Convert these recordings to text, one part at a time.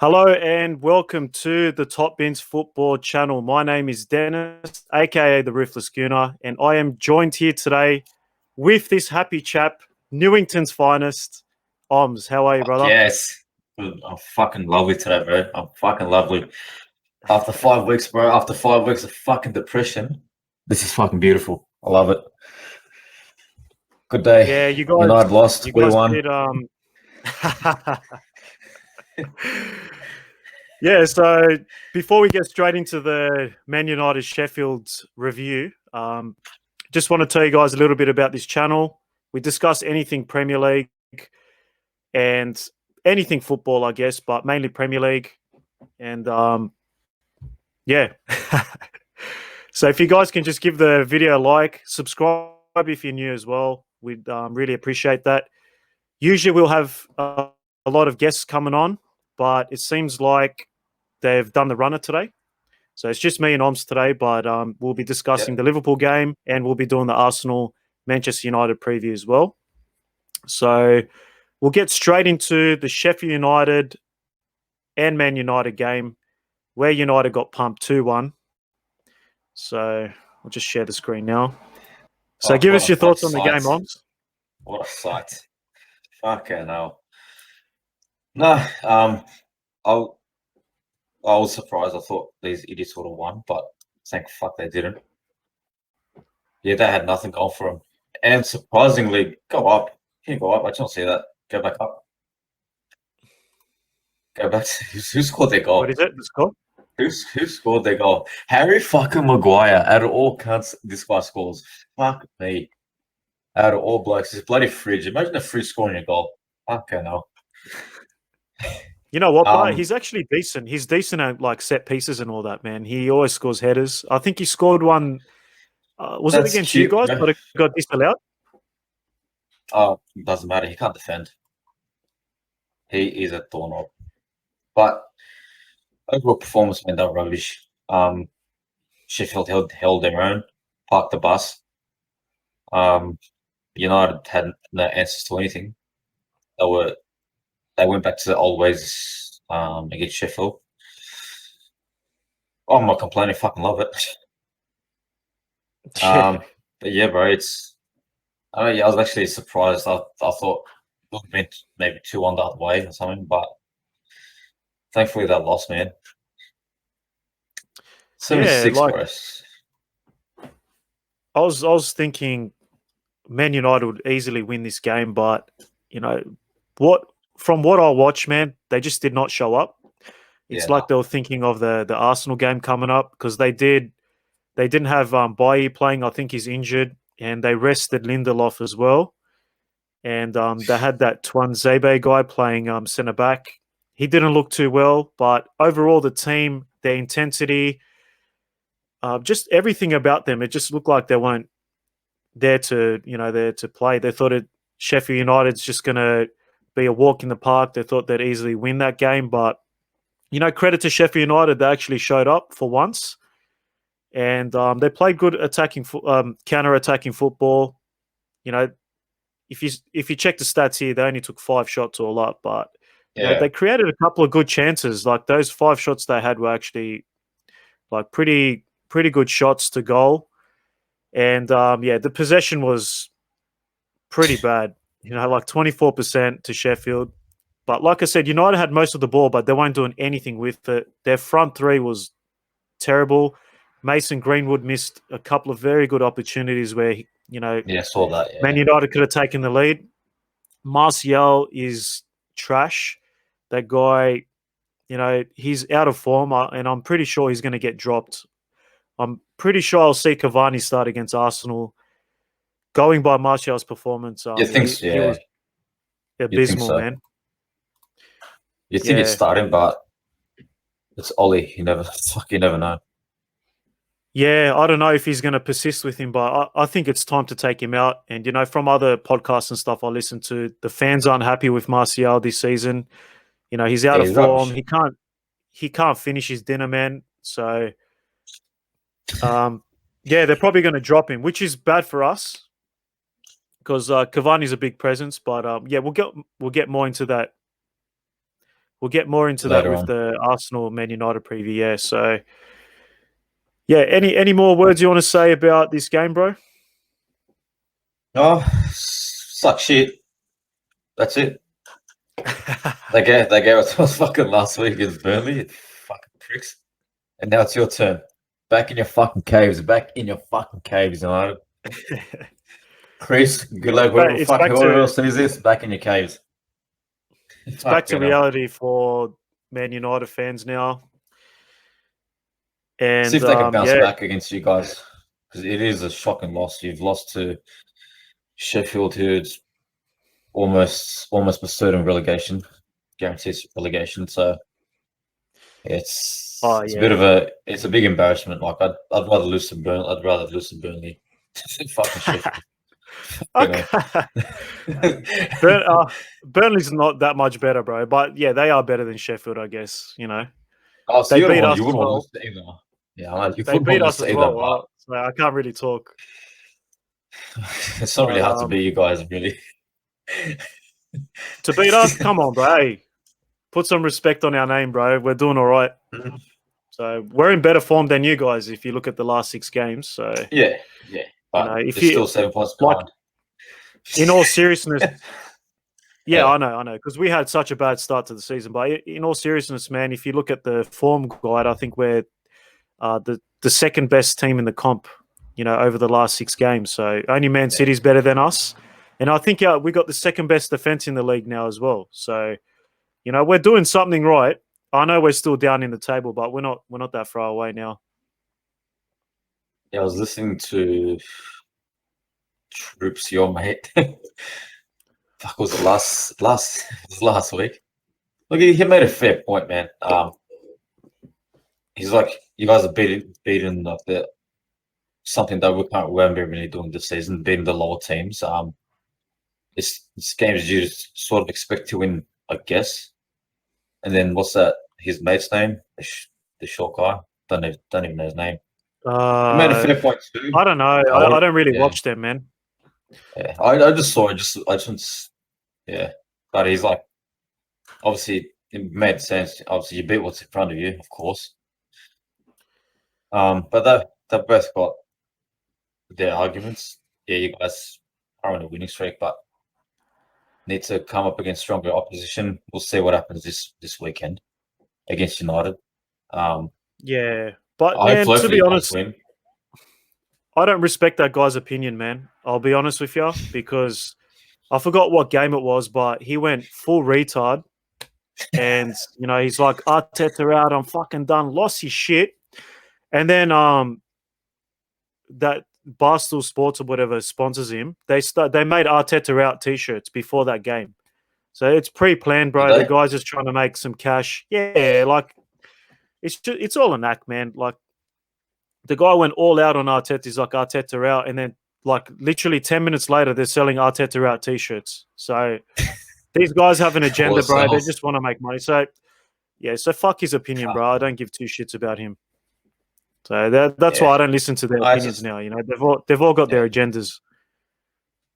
Hello and welcome to the Top Bins Football channel. My name is Dennis, aka the Ruthless Gooner, and I am joined here today with this happy chap, Newington's finest, Oms. How are you, brother? Yes. Dude, I'm fucking lovely today, bro. I'm fucking lovely. After 5 weeks, bro, after 5 weeks of fucking depression, this is fucking beautiful. I love it. Good day. Yeah, United lost. you We guys won. did. Yeah. So before we get straight into the Man United Sheffield's review, just want to tell you guys a little bit about this channel. We discuss anything Premier League and anything football, I guess, but mainly Premier League. And yeah. So if you guys can just give the video a like, subscribe if you're new as well, we'd really appreciate that. Usually we'll have a lot of guests coming on, but it seems like they've done the runner today. So it's just me and Oms today, but we'll be discussing the Liverpool game and we'll be doing the Arsenal Manchester United preview as well. So we'll get straight into the Sheffield United and Man United game where United got pumped 2-1. So I'll just share the screen now. So give us your thoughts on the game, Oms. What a sight. Fucking hell. No, I was surprised. I thought these idiots would have won, but thank fuck they didn't. Yeah, they had nothing going for them. And surprisingly, go up. Can you go up? I just don't see that. Go back up. Go back. Who scored their goal? What is it? The score? Who scored their goal? Harry fucking Maguire. Out of all cunts, this guy scores. Fuck me. Out of all blokes, this bloody Fridge. Imagine a Fridge scoring a goal. Fucking hell. You know what, bro? He's actually decent. He's decent at like set pieces and all that, man. He always scores headers. I think he scored one. Was it against you guys? But it got disallowed. Oh, it doesn't matter. He can't defend. He is a doorknob. But overall performance went down rubbish. Sheffield held their own, parked the bus. United had no answers to anything. They went back to the old ways against Sheffield. Oh, I'm not complaining. Fucking love it. But yeah, bro, I was actually surprised. I thought it would have been maybe 2-1 the other way or something, but thankfully they lost, man. 76 for us. I was thinking Man United would easily win this game, but you know from what I watched, man, they just did not show up. It's they were thinking of the Arsenal game coming up because they didn't have Bailly playing. I think he's injured, and they rested Lindelof as well. And they had that Tuanzebe guy playing centre back. He didn't look too well, but overall the team, their intensity, just everything about them, it just looked like they weren't there to play. They thought Sheffield United's just going to be a walk in the park. They thought they'd easily win that game, but credit to Sheffield United, they actually showed up for once, and they played good counter-attacking football. If you check the stats here, they only took 5 shots all up, but they created a couple of good chances. Like those 5 shots they had were actually like pretty good shots to goal. And the possession was pretty bad. Like 24% to Sheffield. But like I said, United had most of the ball, but they weren't doing anything with it. Their front three was terrible. Mason Greenwood missed a couple of very good opportunities where I saw that. Yeah. Man United could have taken the lead. Martial is trash. That guy, he's out of form, and I'm pretty sure he's going to get dropped. I'm pretty sure I'll see Cavani start against Arsenal. Going by Martial's performance, he was abysmal, man. You think it's starting, but it's Ollie. You never know. Yeah, I don't know if he's going to persist with him, but I think it's time to take him out. And, from other podcasts and stuff I listen to, the fans aren't happy with Martial this season. He's out of form. Rubbish. He can't finish his dinner, man. So, they're probably going to drop him, which is bad for us because Cavani's a big presence. But, we'll get more into that we'll get more into that later with on. the Arsenal Man United preview. Yeah. So yeah, any more words you want to say about this game, bro? Oh, suck shit. That's it. They gave it to us fucking last week against Burnley. You fucking pricks. And now it's your turn. Back in your fucking caves. Back in your fucking caves, United. Chris, good luck. It's back Whoever to else sees this, back in your caves. it's back to Fucking hell. reality for Man United fans now. See And if they can bounce yeah, back against you guys. Because it is a shocking loss. You've lost to Sheffield, who's almost for certain relegation, guarantees relegation. So oh it's a bit yeah. of a big embarrassment. Like I'd rather lose to Burnley. I'd rather lose to Burnley. Fucking Sheffield. You know. Okay. Burnley's not that much better, bro. But yeah, they are better than Sheffield, I guess. You know, Oh, so they you beat us as wouldn't want to well. lose to either. Yeah, I know, you They wouldn't want beat to lose us to as either, well. but So I can't really talk. it's not really But hard to beat you guys, really. to beat us, come on, bro. Hey, put some respect on our name, bro. We're doing all right. So we're in better form than you guys if you look at the last 6 games. So Yeah, you but know, if they're you still 7 points like, behind. in all seriousness, yeah, Yeah, I know, because we had such a bad start to the season. But in all seriousness, man, if you look at the form guide, I think we're the second best team in the comp. You know, over the last 6 games. So only Man yeah, City's better than us, and I think we got the second best defense in the league now as well. So you know, we're doing something right. I know we're still down in the table, but we're not that far away now. yeah. I was listening to Troops, your mate. Fuck, was it it was last week? Look, he made a fair point, man. He's like, you guys are beating like the something that we haven't been really doing this season, beating the lower teams. This game is you just sort of expect to win, I guess. And then what's that? His mate's name, the short guy. Don't even know his name. He made a Uh, fair point too. I don't know. I I want, don't really yeah, watch them, man. yeah. I just saw it. Yeah. But he's like, obviously, it made sense. Obviously, you beat what's in front of you, of course. But they've both got their arguments. Yeah, you guys are on a winning streak, but need to come up against stronger opposition. We'll see what happens this weekend against United. Yeah, but man, to Hopefully be you guys honest, win. I don't respect that guy's opinion, man. I'll be honest with you because I forgot what game it was, but he went full retard, and you know he's like Arteta out. I'm fucking done. Lost his shit, and then that Barstool Sports or whatever sponsors him. They made Arteta out t-shirts before that game. So it's pre-planned, Did bro. The they? guy's just trying to make some cash. Yeah, like it's all an act, man. Like the guy went all out on Arteta. He's like Arteta out, and then like literally 10 minutes later, they're selling Arteta out t-shirts. So these guys have an All agenda, the bro. They sales. just want to make money. So yeah, so fuck his opinion, bro. I don't give two shits about him. So that's Yeah. why I don't listen to their I opinions just now. You know, they've all got yeah. their agendas.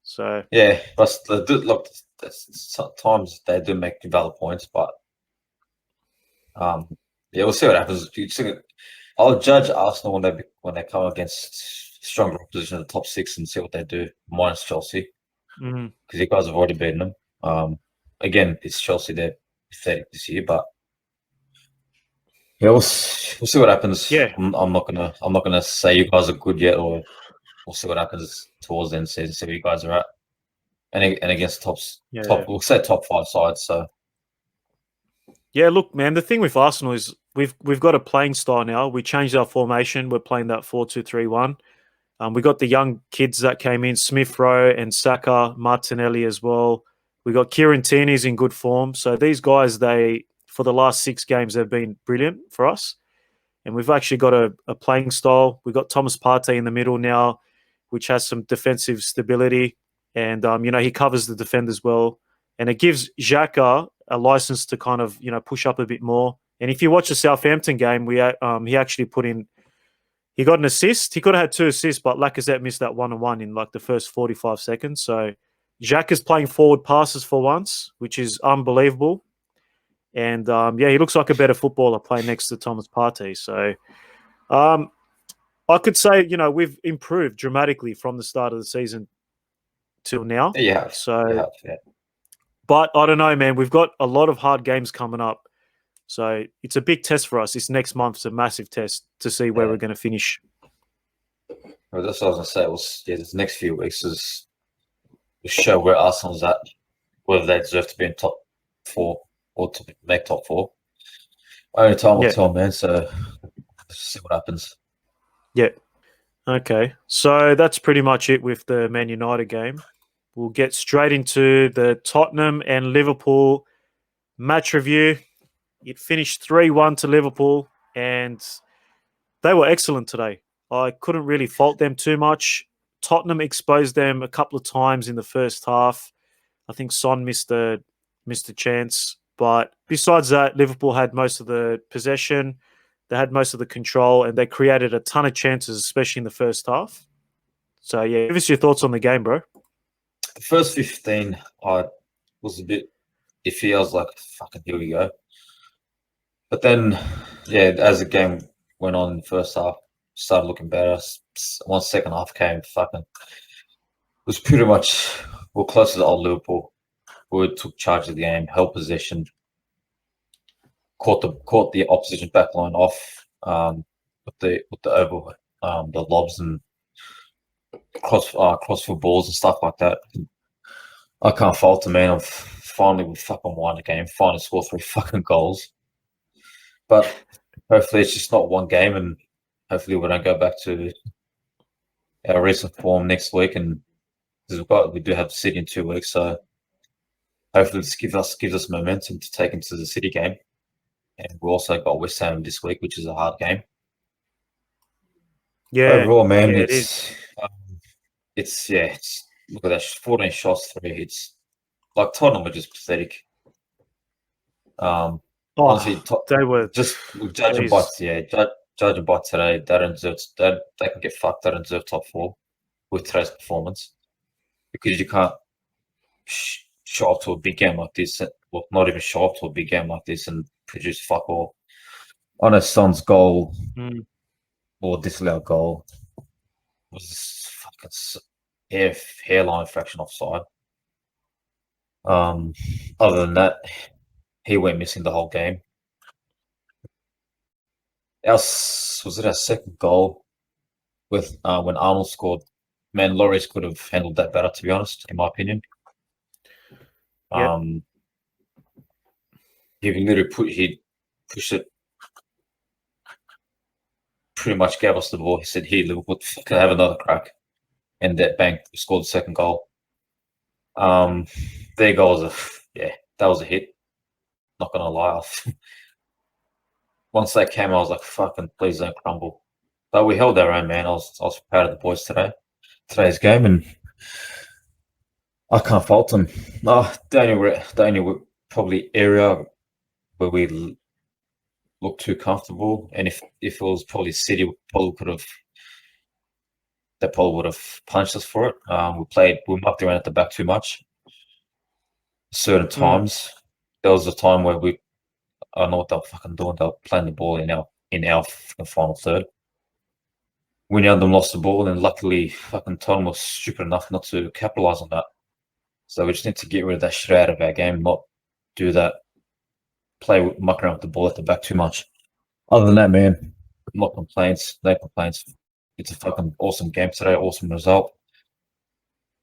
So Yeah. But look, sometimes they do make valid points, but yeah, we'll see what happens. I'll judge Arsenal when they come against stronger opposition in the top 6 and see what they do, minus Chelsea, mm, because you guys have already beaten them. Again, it's Chelsea. They're pathetic this year, but yeah, we'll see what happens. yeah, I'm not gonna say you guys are good yet, or we'll see what happens towards the end of the season. See where you guys are at, and against yeah. we'll say top 5 sides. So Yeah, look, man, the thing with Arsenal is we've got a playing style now. We changed our formation. We're playing that 4-2-3-1. We got the young kids that came in, Smith Rowe and Saka, Martinelli as well. We got Kieran Tierney's in good form. So these guys, they for the last 6 games, they've been brilliant for us. And we've actually got a playing style. We've got Thomas Partey in the middle now, which has some defensive stability. And, you know, he covers the defenders well. And it gives Xhaka a license to kind of, you know, push up a bit more. And if you watch the Southampton game, he actually put in, he got an assist. He could have had 2 assists, but Lacazette missed that one-on-one in like the first 45 seconds. So Xhaka's playing forward passes for once, which is unbelievable. And he looks like a better footballer playing next to Thomas Partey. So I could say, we've improved dramatically from the start of the season till now. You have. So, You have, yeah. but I don't know, man. We've got a lot of hard games coming up. So it's a big test for us. This next month's a massive test to see where we're going to finish. Well, that's what I was going to say. This next few weeks is to show where Arsenal's at, whether they deserve to be in top 4 or to make top 4. Only time will tell, man. So let's see what happens. Yeah. Okay. So that's pretty much it with the Man United game. We'll get straight into the Tottenham and Liverpool match review. It finished 3-1 to Liverpool, and they were excellent today. I couldn't really fault them too much. Tottenham exposed them a couple of times in the first half. I think Son missed a chance. But besides that, Liverpool had most of the possession. They had most of the control, and they created a ton of chances, especially in the first half. So, yeah, give us your thoughts on the game, bro. The first 15, I was a bit iffy. I was like, fucking, here we go. But then, as the game went on in the first half, started looking better. Once second half came, it was pretty much close to the old Liverpool. We took charge of the game, held possession, caught the opposition back line off with the the lobs and crossfield balls and stuff like that. I can't fault them, man. We fucking won the game. Finally scored 3 fucking goals. But hopefully it's just not one game, and hopefully we don't go back to our recent form next week. And we do have City in 2 weeks, so hopefully this gives us momentum to take into the City game. And we also got West Ham this week, which is a hard game. Yeah. Overall, man, yeah, it's look at that, 14 shots, 3 hits. Like Tottenham were just pathetic. Honestly, they were just judging by today, they can get fucked. They don't deserve top 4 with today's performance, because you can't show up to a big game like this. Well, not even show up to a big game like this and produce fuck all. On a Son's goal or disallowed goal was this fucking hairline fraction offside. Other than that, he went missing the whole game. Was it our second goal with when Arnold scored? Man, Lloris could have handled that better, to be honest, in my opinion. He literally pushed it. Pretty much gave us the ball. He said, "Here, Liverpool, can have another crack," and that bang scored the second goal. Their goal that was a hit. Not gonna lie. Once that came, I was like, "Fucking, please don't crumble." But we held our own, man. I was proud of the boys today's game, and I can't fault them. The only probably area where we look too comfortable, and if it was probably City, they probably would have punched us for it. We mucked around at the back too much. Certain times, there was a time where I don't know what they were fucking doing. They were playing the ball in our final third. We now them lost the ball, and luckily, fucking Tottenham was stupid enough not to capitalize on that. So we just need to get rid of that shit out of our game, not do that. Muck around with the ball at the back too much. Other than that, man, no complaints. It's a fucking awesome game today, awesome result.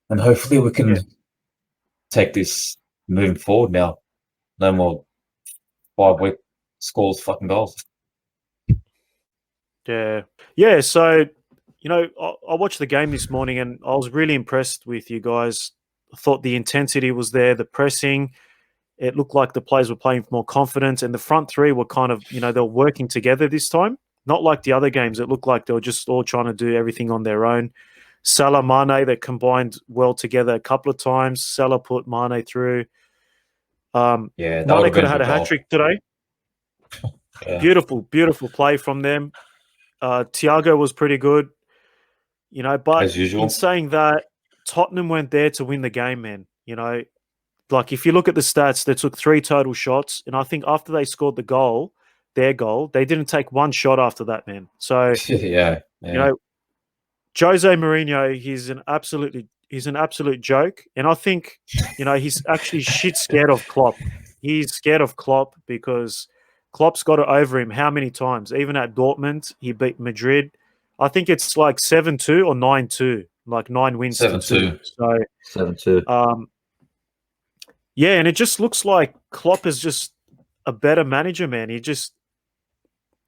And hopefully we can take this moving forward now. No more 5-week scores fucking goals. Yeah. Yeah, so, I watched the game this morning and I was really impressed with you guys. I thought the intensity was there, the pressing. It looked like the players were playing with more confidence, and the front three were kind of, they were working together this time. Not like the other games. It looked like they were just all trying to do everything on their own. Salah, Mane, they combined well together a couple of times. Salah put Mane through. Mane could have had a hat-trick today. Beautiful, beautiful play from them. Thiago was pretty good. But as usual. In saying that, Tottenham went there to win the game, man. like if you look at the stats, they took 3 total shots, and I think after they scored their goal, they didn't take one shot after that, man. So Yeah, you yeah. know, Jose Mourinho, he's an absolute joke, and I think he's actually shit scared of Klopp. He's scared of Klopp because Klopp's got it over him how many times? Even at Dortmund, he beat Madrid. I think it's like 7-2 or 9-2, like 9 wins to 2. 7-2. So 7-2. yeah, and it just looks like Klopp is just a better manager, man. He just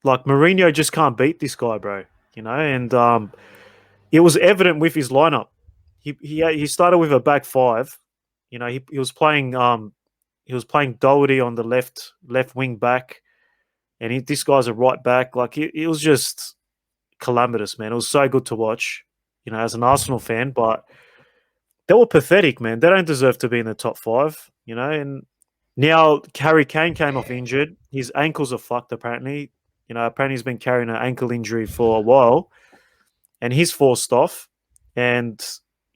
like Mourinho just can't beat this guy, bro. And it was evident with his lineup. He started with a back five. He was playing Doherty on the left wing back, and this guy's a right back. Like it was just calamitous, man. It was so good to watch. As an Arsenal fan, but they were pathetic, man. They don't deserve to be in the top 5. And now Harry Kane came off injured. His ankles are fucked. Apparently, apparently he's been carrying an ankle injury for a while, and he's forced off. And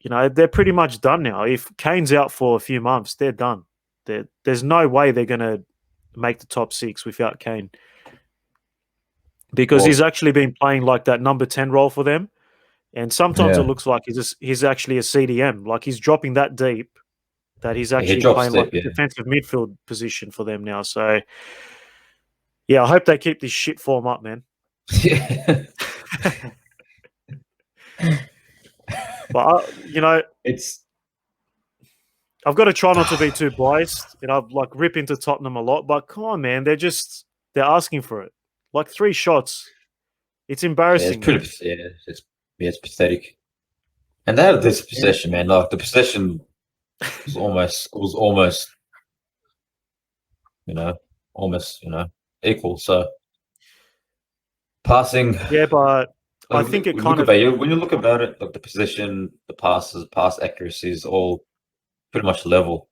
they're pretty much done now. If Kane's out for a few months, they're done. There's no way they're going to make the top 6 without Kane, because he's Well, actually been playing like that number 10 role for them. And sometimes it yeah. looks like he's actually a CDM. Like he's dropping that deep that he's He actually drops playing like deep, a yeah. defensive midfield position for them now. So, yeah, I hope they keep this shit form up, man. Yeah. But, It's I've got to try not to be too biased. I've like rip into Tottenham a lot. But come on, man. They're asking for it. Like 3 shots. It's yeah, embarrassing, man. it's pathetic. And they had this And, possession, man. Like the possession was almost equal. So passing, yeah, but I like, think it when you kind look of, about it, when you look about it, like the possession, the passes, pass accuracy is all pretty much level.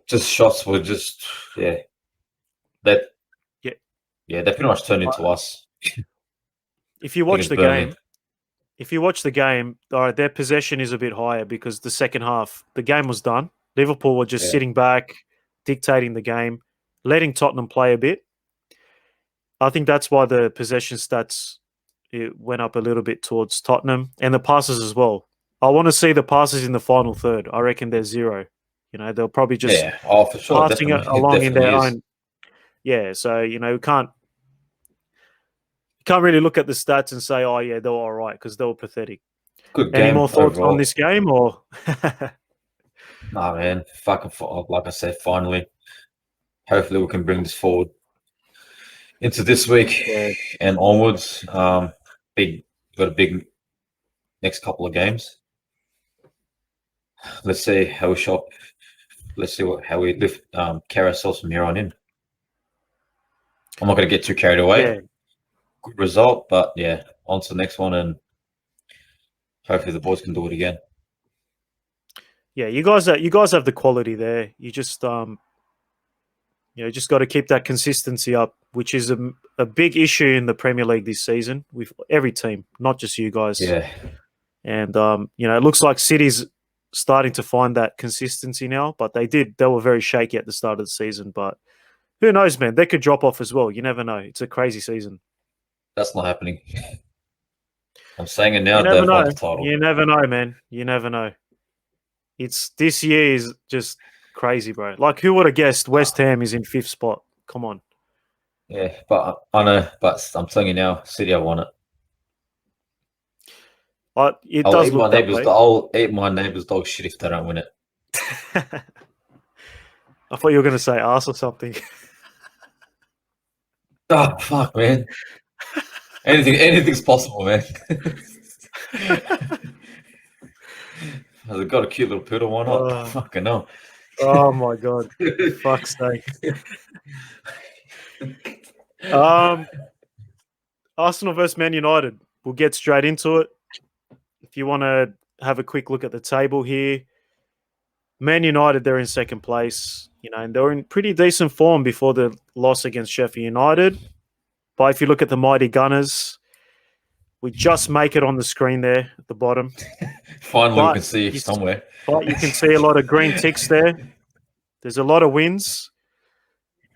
Just shots were just that yeah. they pretty much turned into us. If you watch Against the Burnley. game, all right, their possession is a bit higher because the second half, the game was done. Liverpool were just Yeah. sitting back, dictating the game, letting Tottenham play a bit. I think that's why the possession stats it went up a little bit towards Tottenham, and the passes as well. I want to see the passes in the final third. I reckon they're 0. They'll probably just Yeah. Oh, for sure. passing it Definitely. It along in definitely their is. own. Yeah, so we can't really look at the stats and say, oh yeah, they were all right, because they were pathetic. Good Any game more thoughts on overall. this game, or? Nah, man. Fucking, like I said, finally. Hopefully we can bring this forward into this week Yeah. and onwards. Got a big next couple of games. Let's see how we shop. Let's see how we lift carry ourselves from here on in. I'm not going to get too carried away. Yeah. Good result, but yeah, on to the next one, and hopefully the boys can do it again. Yeah, you guys have the quality there. You just just got to keep that consistency up, which is a big issue in the Premier League this season with every team, not just you guys. Yeah, And it looks like City's starting to find that consistency now, but they were very shaky at the start of the season. But who knows, man? They could drop off as well. You never know. It's a crazy season. that's not happening. I'm saying it now. You never They've won know. the title. You never know, man. You never know. This year is just crazy, bro. Like, who would have guessed West Ham is in 5th spot? Come on. Yeah, but I know. But I'm telling you now, City have won it. It I'll does eat look my that neighbor's. way. I'll eat my neighbor's dog shit if they don't win it. I thought you were going to say ass or something. Oh fuck, man! Anything's possible, man. They've got a cute little poodle. Why not? Fucking no. Oh my god! Fuck's sake. Arsenal versus Man United. We'll get straight into it. If you want to have a quick look at the table here, Man United, they're in second place, and they were in pretty decent form before the loss against Sheffield United. But if you look at the mighty Gunners, we just make it on the screen there at the bottom. Finally, But we can see it somewhere. But you can see a lot of green ticks there. There's a lot of wins.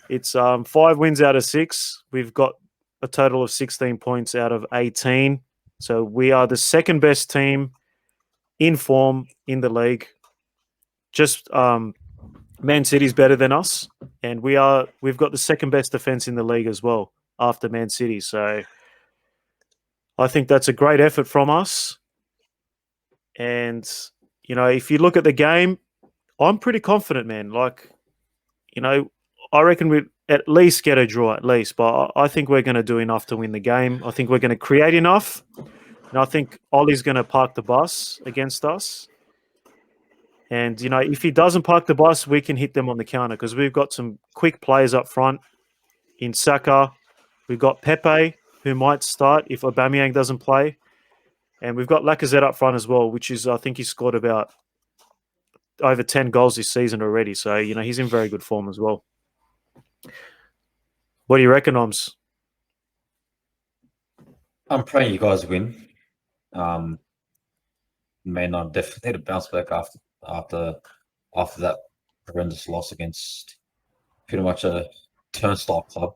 It's 5 wins out of 6. We've got a total of 16 points out of 18. So we are the second best team in form in the league. Just Man City's better than us, and we've got the second best defense in the league as well after Man City. So I think that's a great effort from us. And if you look at the game, I'm pretty confident, man. Like, I reckon we at least get a draw, at least. But I think we're going to do enough to win the game. I think we're going to create enough. And I think Ollie's going to park the bus against us. And, if he doesn't park the bus, we can hit them on the counter because we've got some quick players up front in Saka. We've got Pepe, who might start if Aubameyang doesn't play. And we've got Lacazette up front as well, which is, I think he scored about over 10 goals this season already. So, he's in very good form as well. What do you reckon, Oms? I'm praying you guys win. Man, I definitely need to bounce back after that horrendous loss against pretty much a turnstile club.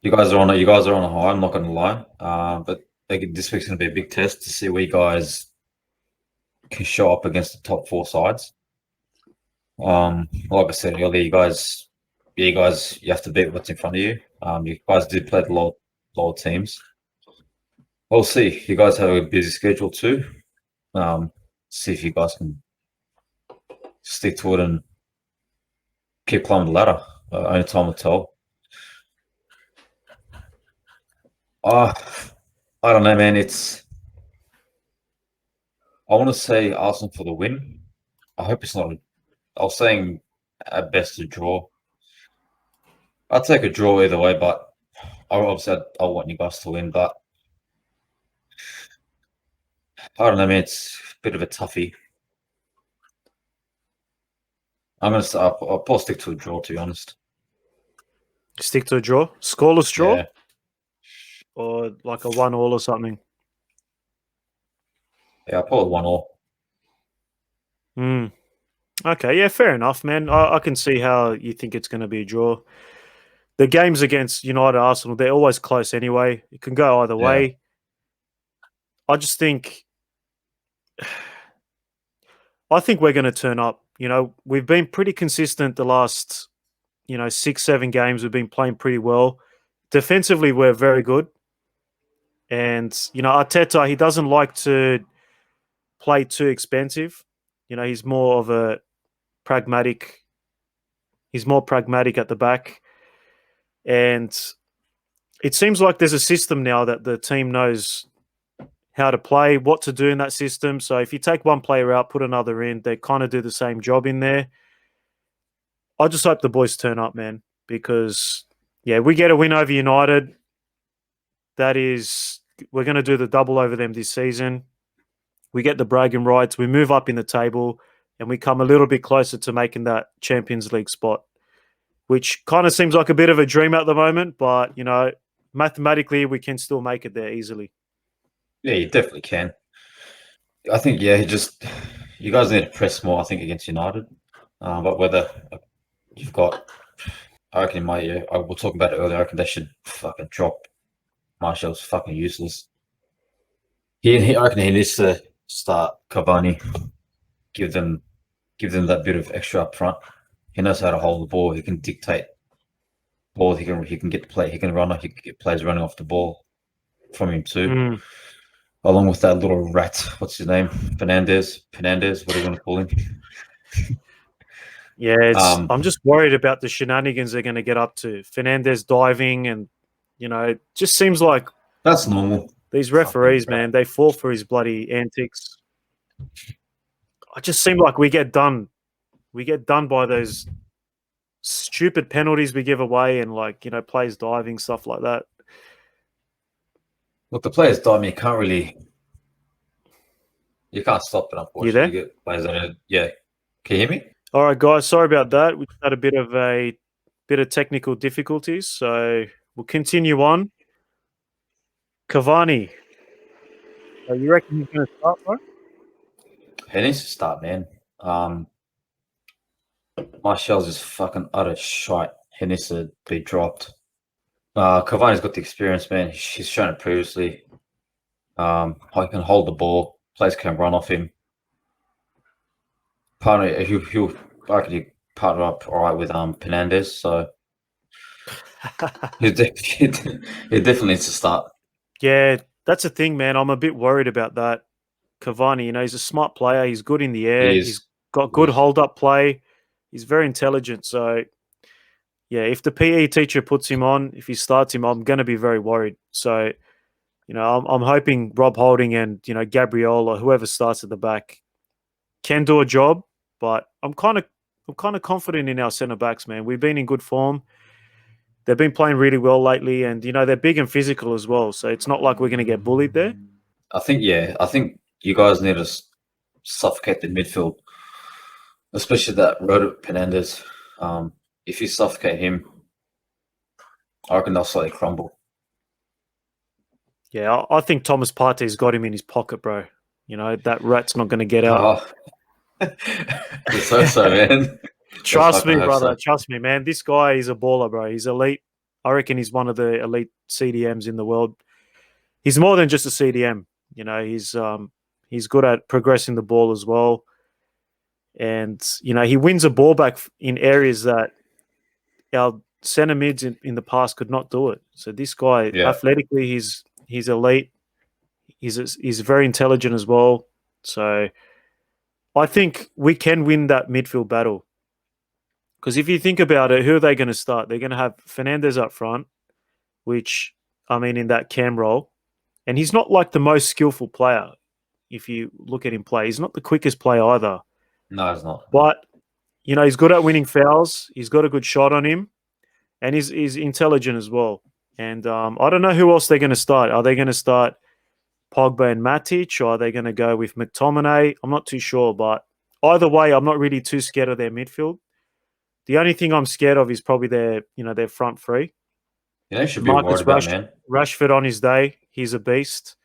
You guys are on a high. I'm not going to lie, but this week's going to be a big test to see where you guys can show up against the top 4 sides. Like I said earlier, you guys, you have to beat what's in front of you. You guys do play the lower teams. We'll see. You guys have a busy schedule too. See if you guys can stick to it and keep climbing the ladder. Only time will tell. I don't know, man. I want to say Arsenal for the win. I hope it's not. I was saying at best a draw. I'd take a draw either way, but I want you guys to win. But I don't know, man. It's a bit of a toughie. I'll probably stick to a draw, to be honest. Stick to a draw? Scoreless draw? Yeah. Or like a 1-1 or something? Yeah, I'll probably 1-1. Okay, yeah, fair enough, man. I can see how you think it's going to be a draw. The games against United, Arsenal, they're always close anyway. It can go either way. I just think... I think we're going to turn up. We've been pretty consistent the last, 6-7 games. We've been playing pretty well. Defensively, we're very good. And, Arteta, he doesn't like to play too expensive. He's more of a pragmatic. He's more pragmatic at the back. And it seems like there's a system now that the team knows how to play, what to do in that system. So if you take one player out, put another in, they kind of do the same job in there. I just hope the boys turn up, man, because, we get a win over United. We're going to do the double over them this season. We get the bragging rights. We move up in the table and we come a little bit closer to making that Champions League spot, which kind of seems like a bit of a dream at the moment, but, mathematically we can still make it there easily. Yeah, you definitely can. I think, you guys need to press more, I think, against United. But whether you've got, I reckon in my year, I will talk about it earlier, I reckon they should fucking drop Martial's fucking useless. I reckon he needs to start Cavani, give them that bit of extra up front. He knows how to hold the ball. He can dictate ball. He can get the play. He can run. He can get players running off the ball from him too. Along with that little rat, what's his name? Fernandez. What do you want to call him? Yeah, I'm just worried about the shenanigans they're going to get up to. Fernandez diving and, it just seems like... That's normal. These referees, man, they fall for his bloody antics. I just seem like we get done. We get done by those stupid penalties we give away and, players diving, stuff like that. Look, the players diving, you can't stop it, unfortunately. You there? You get players that yeah. Can you hear me? All right, guys. Sorry about that. We had a bit of technical difficulties, so we'll continue on. Cavani. You reckon he's going to start, bro? He needs to start, man. Martial's just fucking utter shite. He needs to be dropped. Cavani's got the experience, man. He's shown it previously. He can hold the ball. Players can run off him. He'll I reckon he partner up all right with Penandez, so he definitely needs to start. Yeah, that's the thing, man. I'm a bit worried about that. Cavani, he's a smart player. He's good in the air. He He's is. got good hold-up play. He's very intelligent. So, yeah, if the PE teacher puts him on, if he starts him, I'm going to be very worried. So, I'm hoping Rob Holding and, Gabriel or whoever starts at the back can do a job. But I'm kind of confident in our centre backs, man. We've been in good form. They've been playing really well lately, and they're big and physical as well. So it's not like we're going to get bullied there. I think you guys need to suffocate the midfield, especially that Rodo Penandez. If you suffocate him, I reckon they'll slightly crumble. Yeah, I think Thomas Partey's got him in his pocket, bro. That rat's not going to get out. Oh, so, man. Trust me, brother. So. Trust me, man. This guy is a baller, bro. He's elite. I reckon he's one of the elite CDMs in the world. He's more than just a CDM. He's good at progressing the ball as well. And, he wins a ball back in areas that our centre mids in the past could not do it. So this guy, athletically, he's elite. He's very intelligent as well. So I think we can win that midfield battle. Because if you think about it, who are they going to start? They're going to have Fernandez up front, which, in that cam role. And he's not like the most skillful player. If you look at him play, he's not the quickest player either. No, he's not. But, he's good at winning fouls. He's got a good shot on him. And he's intelligent as well. And I don't know who else they're going to start. Are they going to start Pogba and Matic, or are they going to go with McTominay? I'm not too sure. But either way, I'm not really too scared of their midfield. The only thing I'm scared of is probably their front three. Yeah, they should be worried about, man. Rashford on his day, he's a beast.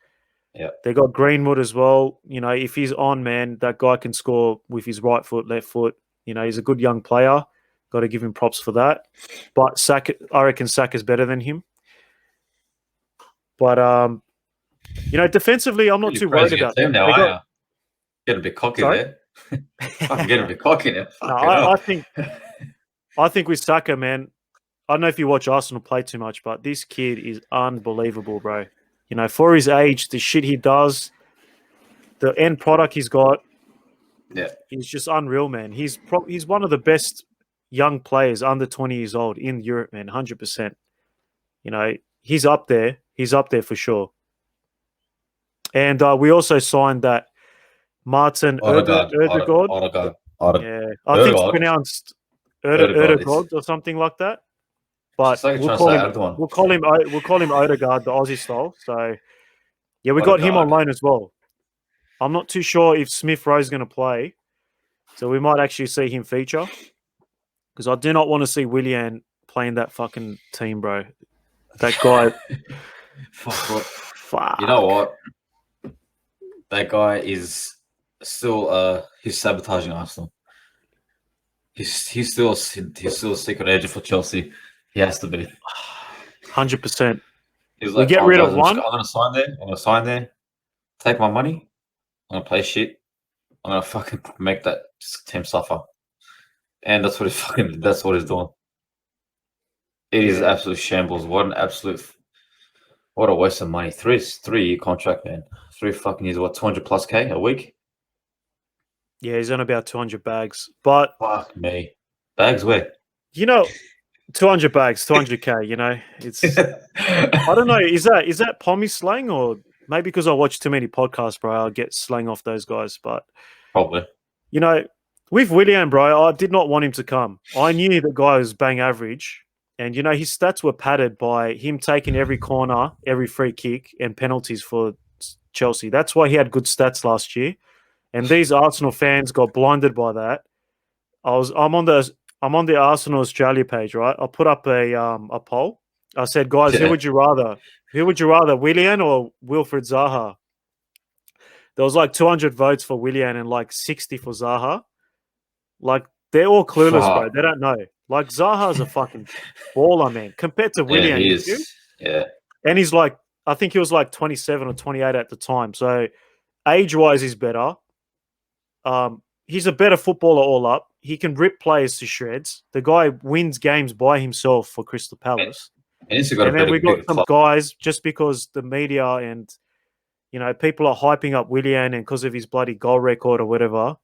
Yeah. They got Greenwood as well. If he's on, man, that guy can score with his right foot, left foot. He's a good young player. Got to give him props for that. But I reckon Saka's better than him. But defensively, I'm not too worried about them now. Get a bit cocky there. I get a bit cocky now. I think with Saka, man, I don't know if you watch Arsenal play too much, but this kid is unbelievable, bro. For his age, the shit he does, the end product he's got, he's just unreal, man. He's one of the best young players under 20 years old in Europe, man, 100%. He's up there. He's up there for sure. And we also signed that Martin Odegaard. Yeah, I think it's pronounced Odegaard or something like that. But we'll call him Odegaard, the Aussie style. So yeah, we got him on loan as well. I'm not too sure if Smith Rowe's going to play, so we might actually see him feature. Because I do not want to see Willian playing that fucking team, bro. That guy. Fuck. You know what? That guy is still he's sabotaging Arsenal. He's still a secret agent for Chelsea. He has to be. 100%. He's like, we get rid of one. I'm gonna sign there. Take my money. I'm gonna play shit. I'm gonna fucking make that team suffer. And that's what he's doing. It is absolute shambles. What a waste of money. 3-year contract, man. 3 fucking years, 200 plus K a week? Yeah, he's on about 200 bags. But fuck me. Bags where? 200 bags, 200K, it's I don't know, is that Pommy slang, or maybe because I watch too many podcasts, bro, I'll get slang off those guys. But probably. With Willian, bro, I did not want him to come. I knew the guy was bang average. And, his stats were padded by him taking every corner, every free kick, and penalties for Chelsea. That's why he had good stats last year. And these Arsenal fans got blinded by that. I'm on the Arsenal Australia page, right? I put up a poll. I said, guys, who would you rather? Who would you rather, Willian or Wilfred Zaha? There was like 200 votes for Willian and like 60 for Zaha. Like, They're all clueless, bro. Fuck. They don't know. Like Zaha's a fucking baller, man, compared to Yeah, Willian. he You feel? is. Yeah. And he's like, I think he was like 27 or 28 at the time. So age-wise, he's better. He's a better footballer all up. He can rip players to shreds. The guy wins games by himself for Crystal And Palace. he's got a And then better, we got bigger some club. guys just because the media and people are hyping up Willian and because of his bloody goal record or whatever,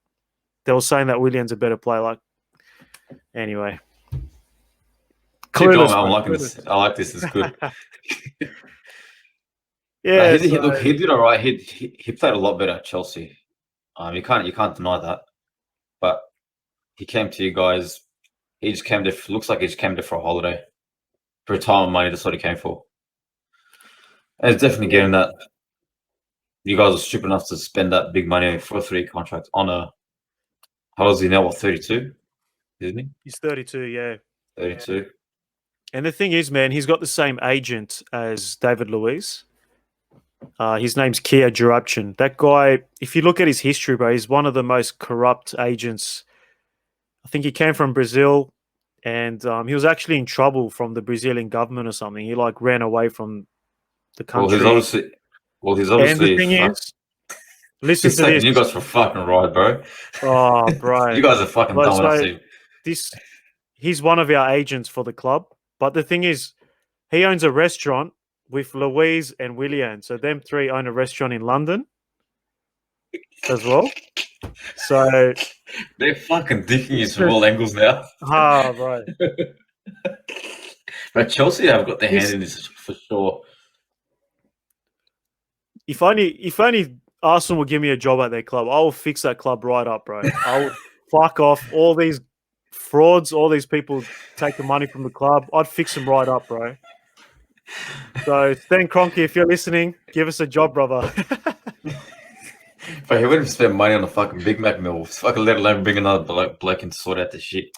they were saying that Willian's a better player. Like, anyway, Keep going, clueless, man. I'm bro. liking Clueless. this. I like this. It's good. Nah, Yeah. look, he did all right. He played a lot better at Chelsea. You can't deny that. But he came to you guys. He just came there. Looks like he just came there for a holiday, for retirement money. That's what he came for. And it's definitely getting that. You guys are stupid enough to spend that big money for a 3 contract on a. How old is he now? What, 32? Isn't he? He's 32, yeah. 32. And the thing is, man, he's got the same agent as David Luiz. His name's Kia Jarabchin. That guy, if you look at his history, bro, he's one of the most corrupt agents. I think he came from Brazil, and he was actually in trouble from the Brazilian government or something. He like ran away from the Well, he's country. obviously. Well, he's And the obviously. thing is, listen He's to taking this. you guys for fucking ride, bro. Oh, bro. You guys are fucking Well, dumb enough so to. he's one of our agents for the club. But the thing is, he owns a restaurant with Louise and Willian. So them three own a restaurant in London as well. So They're fucking dicking you from all angles now. right. But Chelsea have got their hand This- in this for sure. If only Arsenal would give me a job at their club, I will fix that club right up, bro. I would fuck off all these frauds, all these people taking money from the club. I'd fix them right up, bro. So Stan Kroenke, if you're listening, give us a job, brother. But he wouldn't spend money on a fucking Big Mac meal. Fucking let alone bring another bloke in to sort out the shit.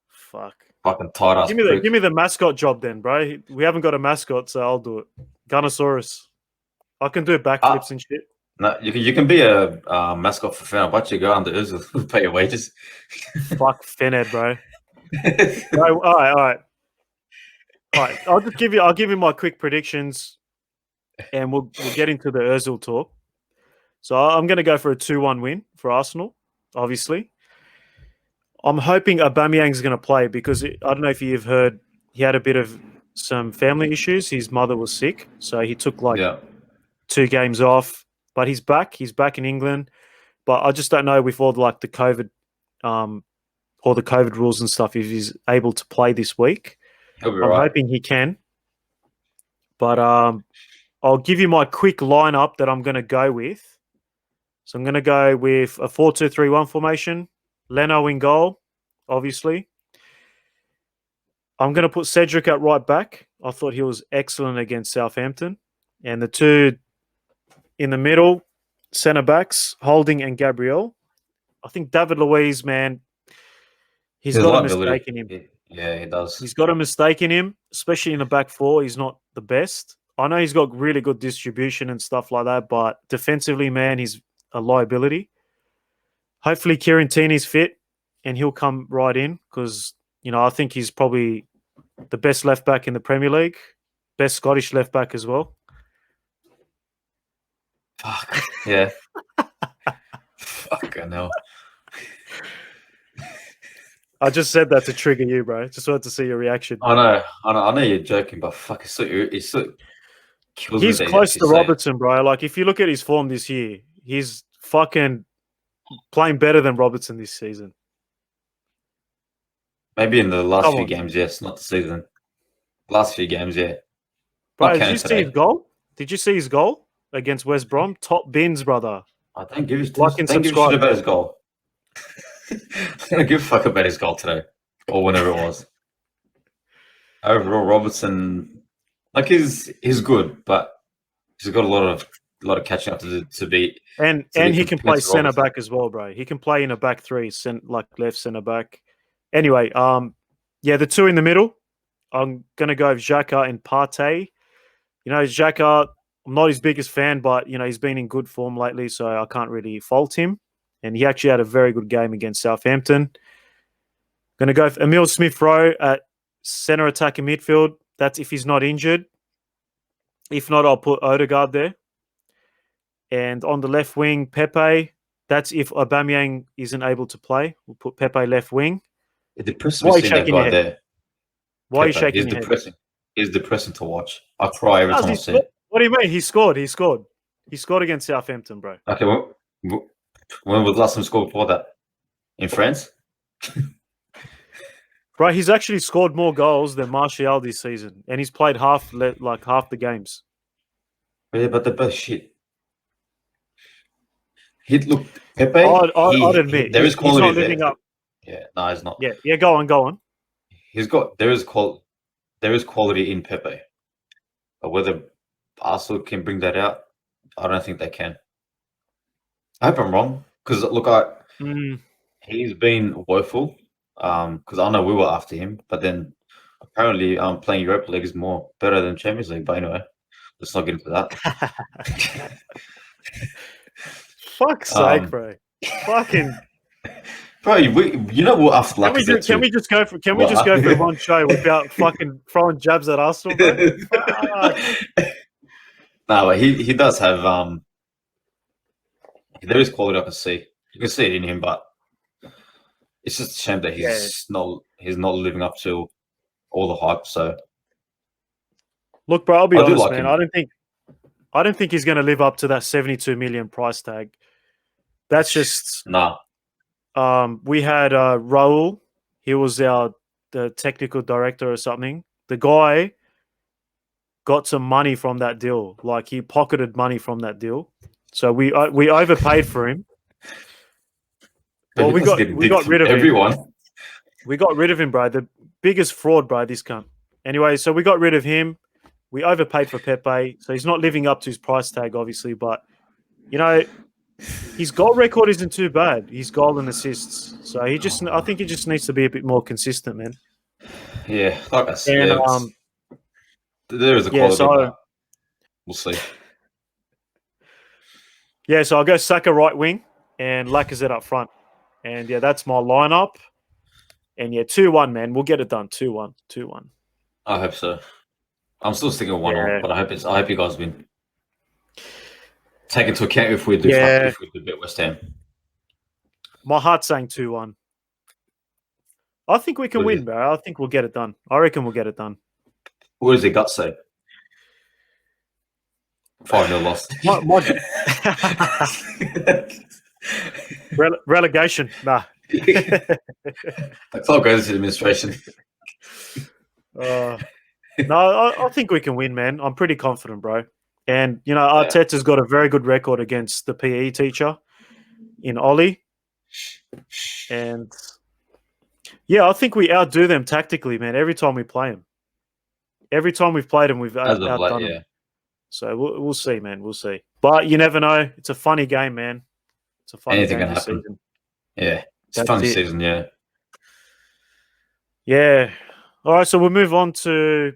Fuck. Fucking tight ass. Give me the mascot job then, bro. We haven't got a mascot, so I'll do it. Gunnosaurus. I can do backflips and shit. No, you can be a mascot for Fenerbahce. Go under Özil, pay your wages. Fuck Fened, bro. Bro, all right. I'll give you my quick predictions, and we'll get into the Özil talk. So I'm going to go for a 2-1 win for Arsenal. Obviously, I'm hoping Aubameyang's going to play because I don't know if you've heard he had a bit of some family issues. His mother was sick, so he took 2 games off. But he's back. He's back in England. But I just don't know with all the COVID, all the COVID rules and stuff, if he's able to play this week. He'll be I'm right. hoping he can. But I'll give you my quick lineup that I'm going to go with. So I'm going to go with a 4-2-3-1 formation. Leno in goal, obviously. I'm going to put Cedric at right back. I thought he was excellent against Southampton. And the two in the middle, centre backs, Holding and Gabriel. I think David Luiz, man, he's got a mistake in him. Yeah, he does. He's got a mistake in him, especially in the back four. He's not the best. I know he's got really good distribution and stuff like that, but defensively, man, he's a liability. Hopefully, Kieran Tierney's fit and he'll come right in because, I think he's probably the best left back in the Premier League, best Scottish left back as well. Fuck. Yeah. Fucking hell. I just said that to trigger you, bro. Just wanted to see your reaction. I know you're joking, but fuck, it's so kills me. He's close to Robertson, bro. Like, if you look at his form this year, he's fucking playing better than Robertson this season. Maybe in the last few games, yes, not the season. Last few games, yeah. Bro, did you see his goal? Did you see his goal against West Brom? Top bins, brother. I don't give a shit about his goal. I don't give a fuck about his goal today or whenever it was. Overall, Robertson, he's good, but he's got a lot of catching up to be. And he can play centre back as well, bro. He can play in a back three, like left centre back. Anyway, the two in the middle, I'm gonna go with Xhaka and Partey. Xhaka, I'm not his biggest fan, but he's been in good form lately, so I can't really fault him. And he actually had a very good game against Southampton. Going to go for Emil Smith-Rowe at center attacking midfield. That's if he's not injured. If not, I'll put Odegaard there. And on the left wing, Pepe. That's if Aubameyang isn't able to play. We'll put Pepe left wing. It's depressing Why to are you see that shaking your guy head? there. Why are you Pepe, shaking he's your head? depressing. He's depressing to watch. I cry every Does time he I see score? it. What do you mean? He scored. He scored. He scored against Southampton, bro. Okay, when was the last time he scored before that? In France? Bro, he's actually scored more goals than Martial this season, and he's played half the games. Yeah, but the best shit. Look, Pepe. I'd admit there is he's quality not living there. up. Yeah, no, he's not. Yeah. Go on. There is quality in Pepe, but whether Arsenal can bring that out, I don't think they can. I hope I'm wrong, because look, he's been woeful. Because I know we were after him, but then apparently playing Europa League is more better than Champions League. But anyway, let's not get into that. Fuck's sake, bro. Fucking. Bro, you know what? After Can we just go for one show without fucking throwing jabs at Arsenal, bro? No, but he does have there is quality I can see. You can see it in him, but it's just a shame that he's not living up to all the hype. So look, bro, I'll be honest, like man. him. I don't think he's going to live up to that 72 million price tag. That's just nah. We had Raul. He was the technical director or something. The guy got some money from that deal. Like he pocketed money from that deal. So we overpaid for him. Well, we got rid of everyone. him. We got rid of him, bro. The biggest fraud, bro. This cunt. Anyway, so we got rid of him. We overpaid for Pepe, so he's not living up to his price tag, obviously. But his goal record isn't too bad. His goal and assists. So I think he just needs to be a bit more consistent, man. Yeah, like I said, there is a quality. So we'll see. Yeah, so I'll go Saka right wing and Lacazette up front. And yeah, that's my lineup. And yeah, 2-1, man. We'll get it done. 2-1. I hope so. I'm still sticking with 1-1, but I hope you guys win. Take into account if we do beat West Ham. My heart's saying 2-1. I think we can win, bro. I think we'll get it done. I reckon we'll get it done. What does your gut say? 5-0 loss. Relegation. Nah. That's all goes to the administration. No, I think we can win, man. I'm pretty confident, bro. And, Arteta's got a very good record against the PE teacher in Ollie. And, yeah, I think we outdo them tactically, man, every time we play them. Every time we've played them, we've outdone them. So we'll see, man. We'll see. But you never know. It's a funny game, man. It's a funny game this season. Yeah, it's a funny season, yeah. Yeah. All right, so we'll move on to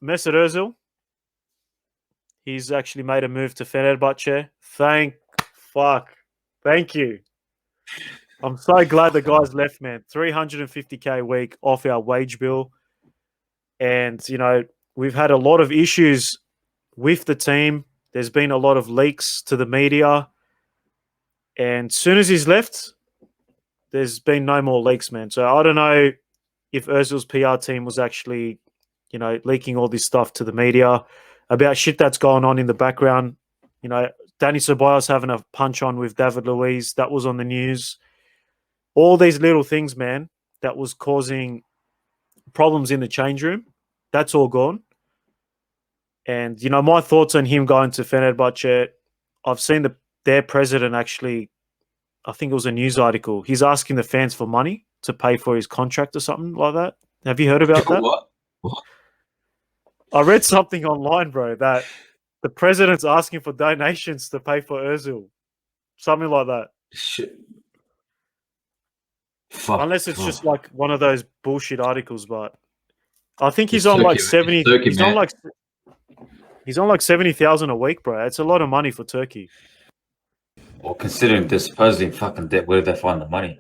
Mesut Ozil. He's actually made a move to Fenerbahce. Thank you. I'm so glad the guy's left, man. 350K a week off our wage bill. And, we've had a lot of issues with the team. There's been a lot of leaks to the media. And as soon as he's left, there's been no more leaks, man. So I don't know if Ozil's PR team was actually, leaking all this stuff to the media about shit that's going on in the background. Danny Ceballos having a punch on with David Luiz. That was on the news. All these little things, man, that was causing problems in the change room. That's all gone. And, my thoughts on him going to Fenerbahce, I've seen their president actually, I think it was a news article, he's asking the fans for money to pay for his contract or something like that. Have you heard about that? What? I read something online, bro, that the president's asking for donations to pay for Ozil. Something like that. Shit. Unless it's just like one of those bullshit articles, but I think he's on like 70. He's on like 70,000 a week, bro. It's a lot of money for Turkey. Well, considering they're supposedly in fucking debt, where did they find the money?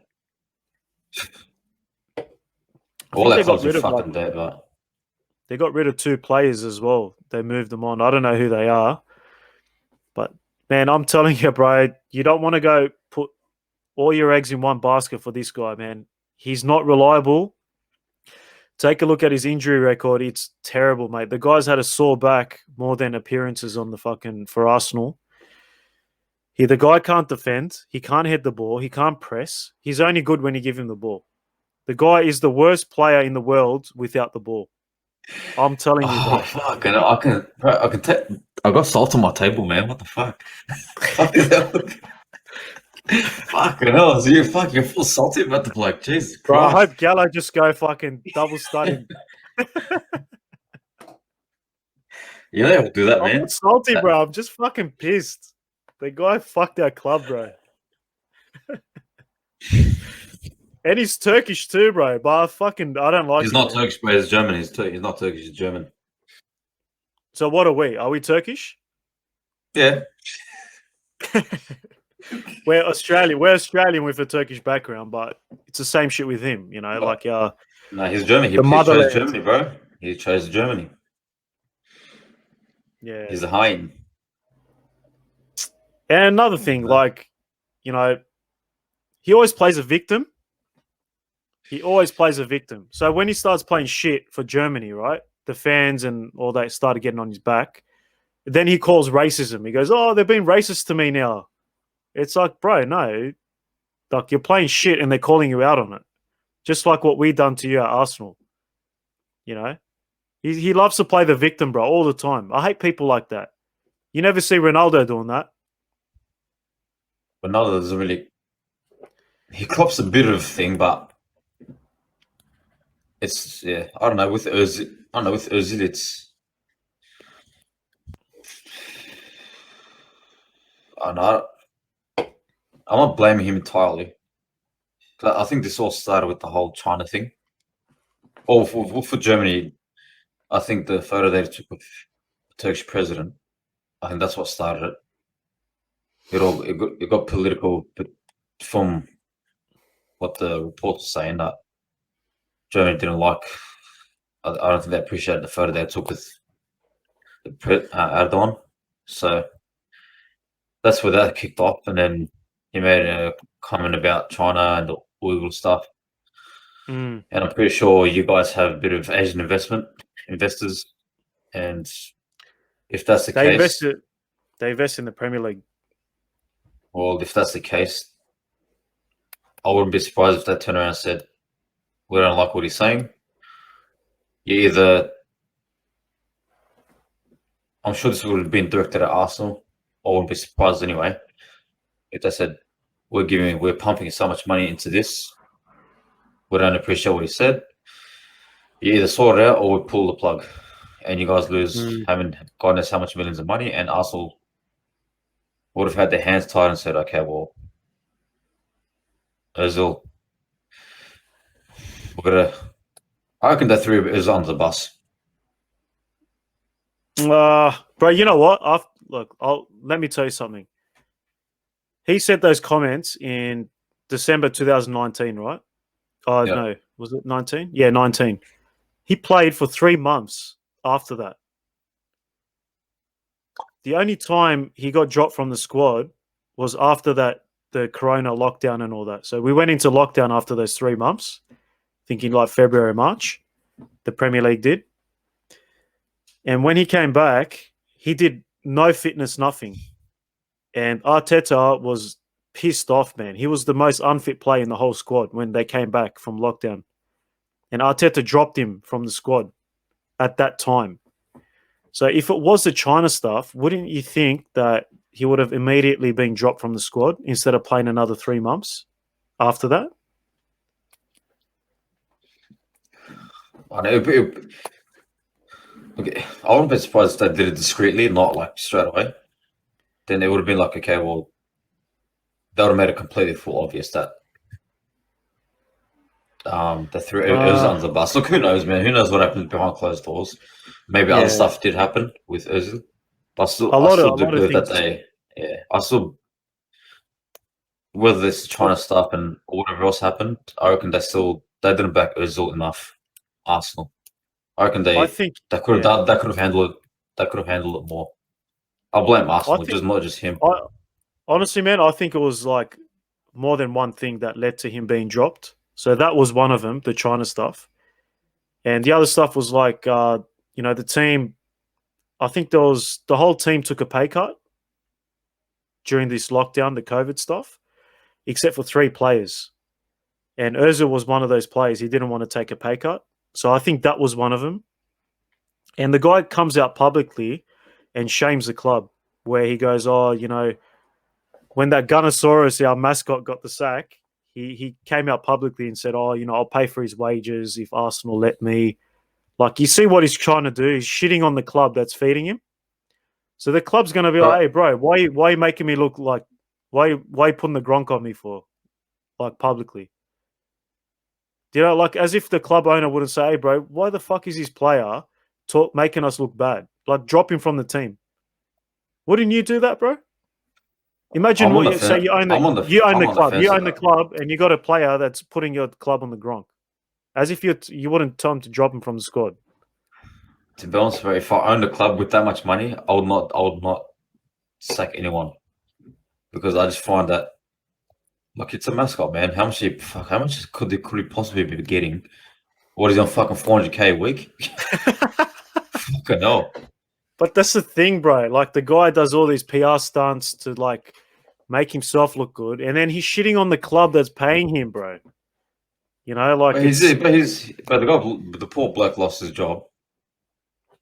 I All think that they got clubs been rid of fucking dead, but they got rid of 2 players as well. They moved them on. I don't know who they are, but man, I'm telling you, bro, you don't want to go put all your eggs in one basket for this guy, man. He's not reliable. Take a look at his injury record. It's terrible, mate. The guy's had a sore back more than appearances on the fucking for Arsenal. The guy can't defend. He can't hit the ball. He can't press. He's only good when you give him the ball. The guy is the worst player in the world without the ball. I'm telling you, oh bro. fuck, and I can take. I got salt on my table, man. What the fuck? Fuck is that? Fucking hell, so you're full salty about the bloke. Jesus Bro, I Christ. hope Gallo just go fucking double studding. Yeah, they will do that, I'm man. not salty, That- bro. I'm just fucking pissed. The guy fucked our club, bro. And he's Turkish too, bro. But I don't like He's him, not man. Turkish, but he's German. He's not Turkish, he's German. So what are we? Are we Turkish? Yeah. We're Australian. We're Australian with a Turkish background, but it's the same shit with him, But like no, he's German. the He chose motherland. Germany, bro. He chose Germany. Yeah. He's a Hein. And another thing, like, he always plays a victim. He always plays a victim. So when he starts playing shit for Germany, right? The fans and all that started getting on his back. Then he calls racism. He goes, "Oh, they're being racist to me now." It's like, bro, no. Like, you're playing shit and they're calling you out on it. Just like what we done to you at Arsenal. You know? He loves to play the victim, bro, all the time. I hate people like that. You never see Ronaldo doing that. Ronaldo doesn't really. He cops a bit of thing, but it's yeah. I don't know with Özil. I don't know with Özil. It's I don't know. I'm not blaming him entirely. I think this all started with the whole China thing. Or for Germany, I think the photo they took with the Turkish president. I think that's what started it. It got political, but from what the reports are saying, that Germany didn't like. I don't think they appreciated the photo they took with Erdogan. So that's where that kicked off, and then he made a comment about China and the Uyghur stuff. Mm. And I'm pretty sure you guys have a bit of Asian investors, and if that's the case, They invest in the Premier League. well, if that's the case, I wouldn't be surprised if they turned around and said, "We don't like what he's saying." You either, I'm sure this would have been directed at Arsenal. I wouldn't be surprised anyway if they said, "We're pumping so much money into this. We don't appreciate what he said." You either sort it out or we pull the plug, and you guys lose Mm. having God knows how much millions of money, and Arsenal would have had their hands tied and said, "Okay, well, Özil, we're gonna." I reckon they threw Özil under the bus. Bro, you know what? Let me tell you something. He said those comments in December 2019, right? Oh, Yeah. no. Was it 19? Yeah, 19. He played for 3 months after that. The only time he got dropped from the squad was after that, the Corona lockdown and all that. So we went into lockdown after those 3 months, thinking like February, March. The Premier League did. And when he came back, he did no fitness, nothing. And Arteta was pissed off, man. He was the most unfit player in the whole squad when they came back from lockdown. And Arteta dropped him from the squad at that time. So if it was the China stuff, wouldn't you think that he would have immediately been dropped from the squad instead of playing another 3 months after that? I know. Okay, I wouldn't be surprised if they did it discreetly, not like straight away. Then it would have been like, okay, well, they would have made it completely full obvious that they threw Özil under the bus. Look, who knows, man? Who knows what happened behind closed doors? Maybe other Yeah, stuff did happen with Özil. But a I lot still do of believe that things. I still, whether this China stuff and whatever else happened, I reckon they didn't back Özil enough Arsenal. I reckon I they think, they could have yeah, done, they could have handled it. They could have handled it more. I blame I Arsenal, think, just not just him. I honestly, man, I think it was like more than one thing that led to him being dropped. So that was one of them, the China stuff, and the other stuff was like, the team. I think there was the whole team took a pay cut during this lockdown, the COVID stuff, except for three players. And Özil was one of those players. He didn't want to take a pay cut. So I think that was one of them. And the guy comes out publicly and shames the club where he goes, oh, when that Gunnosaurus, our mascot, got the sack, he came out publicly and said, oh, I'll pay for his wages if Arsenal let me. Like, you see what he's trying to do? He's shitting on the club that's feeding him. So the club's going to be like, But hey, bro, why are you making me look like, why you putting the Gronk on me for, like, publicly? Like as if the club owner wouldn't say, hey, bro, why the fuck is his player making us look bad? Like, drop him from the team. Wouldn't you do that, bro? Imagine I'm on what the you say. fence. I'm on the You fence with own the that. club, and you got a player that's putting your club on the Gronk, as if you wouldn't tell him to drop him from the squad. To be honest, bro, if I owned a club with that much money, I would not sack anyone because I just find that like it's a mascot, man. How much could he possibly be getting? What is he on fucking 400K a week? Fucking no. But that's the thing, bro. Like the guy does all these PR stunts to like make himself look good, and then he's shitting on the club that's paying him, bro. Like it's But the poor bloke lost his job.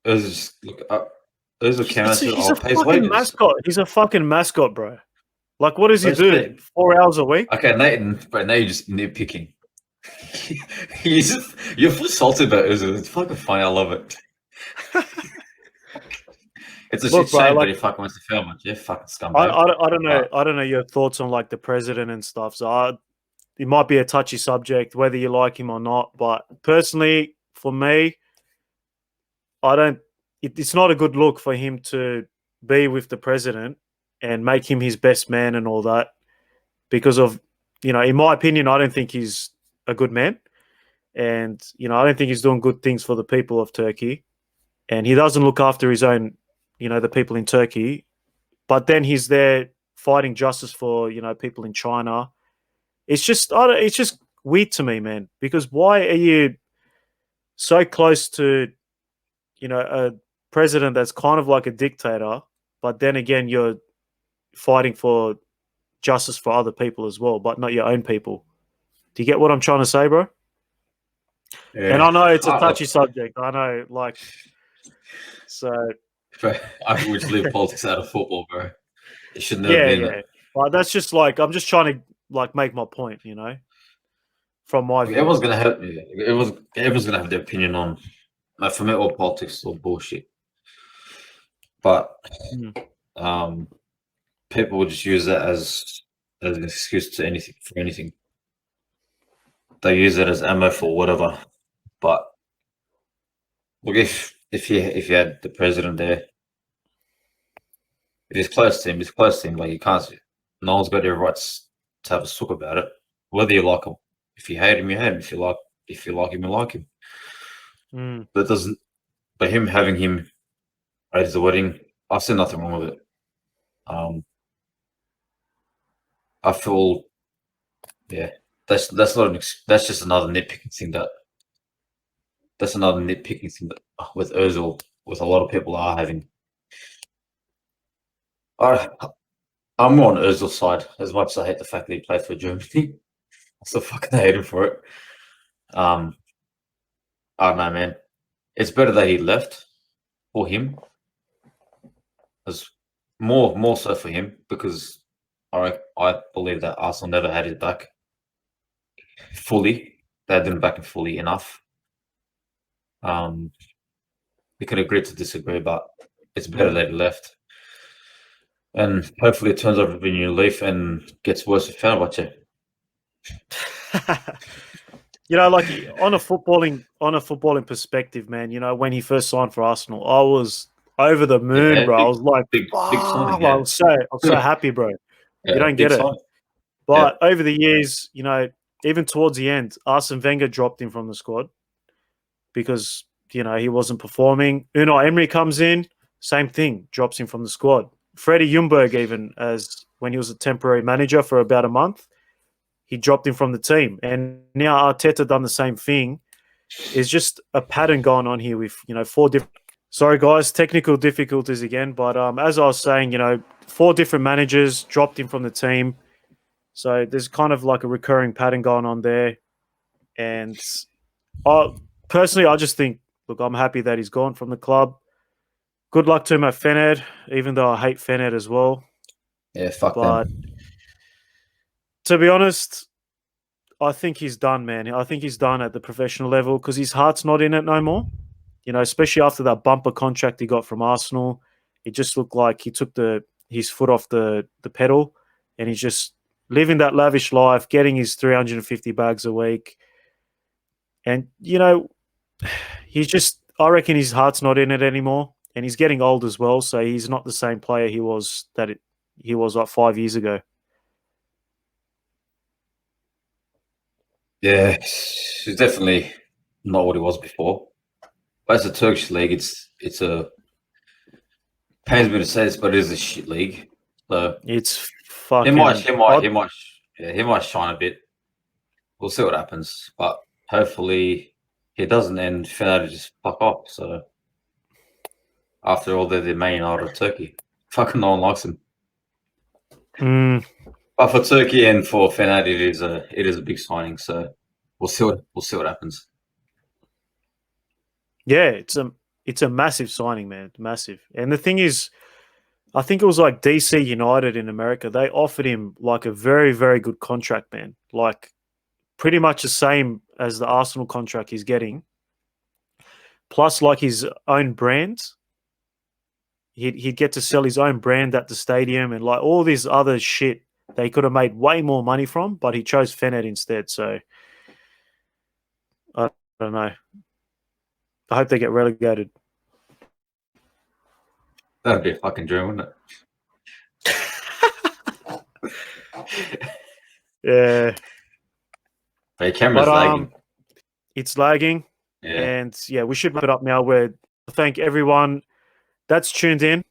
It was just look there's a counter. he's I'll a pay his fucking wages. mascot. He's a fucking mascot, bro. Like, what does he But do? 4 hours a week? okay, Nathan, but now you're just nitpicking. You're full salty about it. It's fucking funny. I love it. It's a Look, shit bro. shame that Like, he fucking wants to film it. You fucking I, scumbag. I, I don't know. But I don't know your thoughts on like the president and stuff. So it might be a touchy subject, whether you like him or not. But personally, for me, I don't. It's not a good look for him to be with the president and make him his best man and all that because of, in my opinion, I don't think he's a good man, and I don't think he's doing good things for the people of Turkey, and he doesn't look after his own, the people in Turkey. But then he's there fighting justice for people in China. It's just weird to me, man. Because why are you so close to a president that's kind of like a dictator, but then again you're fighting for justice for other people as well, but not your own people. Do you get what I'm trying to say, bro? And yeah, I know it's a look, touchy subject. I know, like, so I would just leave politics out of football, bro. It should never yeah, be in it. yeah. But that's just like I'm just trying to like make my point, from my Like, view. everyone's gonna have their opinion on. Like for me, all politics is all bullshit. But Mm. um, people would just use that as an excuse to anything for anything. They use it as ammo for whatever. But look, if you had the president there, if he's close to him, he's close to him. Like you can't. No one's got their rights to have a sook about it. Whether you like him, if you hate him, you hate him. If you like him, you like him. Mm. That doesn't. But having him at the wedding, I see nothing wrong with it. I feel, yeah, that's not that's just another nitpicking thing that with Özil, with a lot of people are having. I I'm more on Özil's side as much as I hate the fact that he played for Germany. I still fucking hate him for it. Um, I don't know, man. It's better that he left for him. As more so for him because I believe that Arsenal never had his back fully. They didn't back him fully enough. We can agree to disagree, but it's better that he left. And hopefully it turns over a new leaf and gets worse with Fenerbahce. Like on a footballing perspective, man. When he first signed for Arsenal, I was over the moon, Yeah, bro. I was like, big signing, "Fuck!" yeah. I was so happy, bro. You Yeah, don't big get it. signing. Yeah. But over the years, even towards the end, Arsene Wenger dropped him from the squad. because he wasn't performing. Unai Emery comes in, same thing, drops him from the squad. Freddie Ljungberg, even as when he was a temporary manager for about a month, he dropped him from the team. And now Arteta done the same thing. There's just a pattern going on here with 4 different. Sorry guys, technical difficulties again. But as I was saying, 4 different managers dropped him from the team. So there's kind of like a recurring pattern going on there. And personally, I just think, look, I'm happy that he's gone from the club. Good luck to him at Fened, even though I hate Fened as well. Yeah, fuck But them. to be honest, I think he's done, man. I think he's done at the professional level because his heart's not in it no more. Especially after that bumper contract he got from Arsenal, it just looked like he took his foot off the pedal, and he's just living that lavish life, getting his 350 bags a week. And, he's just, I reckon his heart's not in it anymore. And he's getting old as well, so he's not the same player he was like 5 years ago. Yeah, he's definitely not what he was before. But as a Turkish league, it's a pains me to say this, but it is a shit league. So It's he fucking. might shine a bit. We'll see what happens, but hopefully he doesn't, and Fener just fuck off. So after all, they're the main out of Turkey. Fucking no one likes him. But for Turkey and for Fener, it is a big signing. So we'll see what happens. Yeah, it's a massive signing, man. Massive. And the thing is, I think it was like DC United in America. They offered him like a very, very good contract, man. Like pretty much the same as the Arsenal contract he's getting. Plus like his own brand. He'd get to sell his own brand at the stadium and like all this other shit they could have made way more money from, but he chose Fener instead. So I don't know. I hope they get relegated. That'd be a fucking dream, wouldn't it? Yeah. But your camera's lagging. It's lagging. Yeah. And yeah, we should wrap it up now. Thank everyone that's tuned in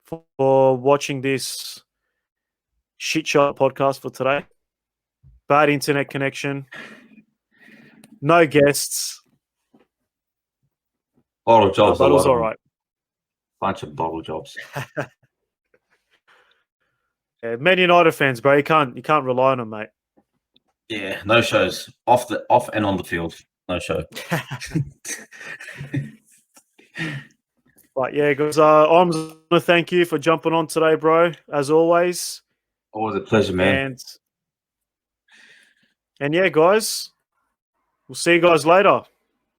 for watching this shit show podcast for today. Bad internet connection. No guests. Bottle jobs. But it was all right. Bunch of bottle jobs. Yeah, Man United fans, bro. You can't rely on them, mate. Yeah, no shows. Off and on the field. No show. But yeah, guys, I'm going to thank you for jumping on today, bro, as always. Always a pleasure, man. And yeah, guys, we'll see you guys later.